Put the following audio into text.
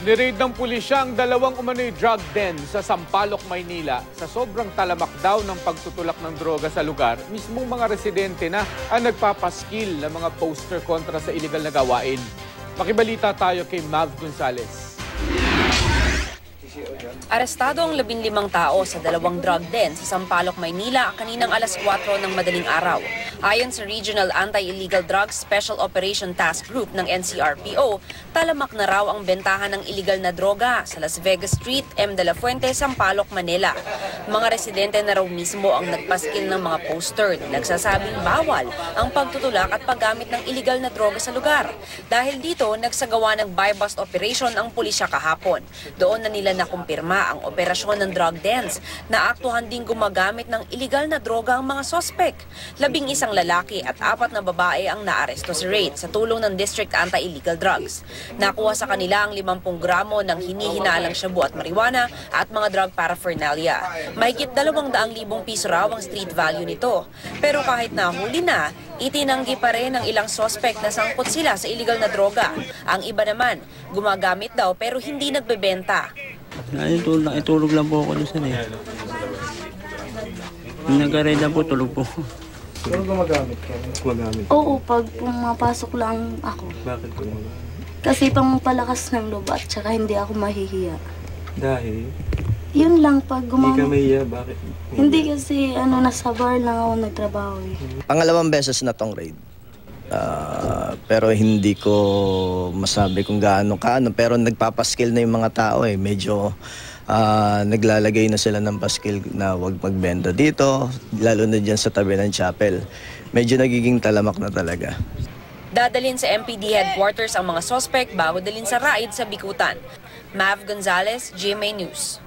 Niraid ng pulisya ang dalawang umano'y drug den sa Sampaloc, Maynila. Sa sobrang talamak daw ng pagtutulak ng droga sa lugar, mismong mga residente na ang nagpapaskil ng mga poster kontra sa iligal na gawain. Makibalita tayo kay Mav Gonzales. Arestado ang 15 tao sa dalawang drug den sa Sampaloc, Maynila kaninang alas 4 ng madaling araw. Ayon sa Regional Anti-Illegal Drugs Special Operation Task Group ng NCRPO, talamak na raw ang bentahan ng iligal na droga sa Las Vegas Street, M. de la Fuente, Sampaloc, Manila. Mga residente na raw mismo ang nagpaskil ng mga poster na nagsasabing bawal ang pagtutulak at paggamit ng iligal na droga sa lugar. Dahil dito, nagsagawa ng buy-bust operation ang pulisya kahapon. Doon na nila nakumpirma ang operasyon ng drug dens na aktuhan ding gumagamit ng iligal na droga ang mga sospek. 11 lalaki at 4 na babae ang naaresto sa raid sa tulong ng District Anti-Illegal Drugs. Nakuha sa kanila ang 50 gramo ng hinihinalang shabu at marijuana at mga drug paraphernalia. Mahigit 200,000 piso raw ang street value nito. Pero kahit nahuli na, itinanggi pa rin ng ilang sospek na sangkot sila sa illegal na droga. Ang iba naman, gumagamit daw pero hindi nagbebenta. Itulog lang po ako doon sa niya. Nag-aray lang po, tulog po. Pero gumagamit ka? Gumagamit? Oo, pag pumapasok lang ako. Bakit gumagamit? Kasi pang palakas ng loob at saka hindi ako mahihiya. Dahil? Yun lang pag Hindi ka mahiya, bakit? Hindi kasi nasa bar lang ako nagtrabaho eh. Pangalawang beses na tong raid. Pero hindi ko masabi kung gaano pero nagpapaskil na yung mga tao eh. Medyo naglalagay na sila ng paskil na wag magbenta dito, lalo na dyan sa tabi ng chapel. Medyo nagiging talamak na talaga. Dadalhin sa MPD headquarters ang mga sospek bago dalhin sa raid sa Bikutan. Mav Gonzales, GMA News.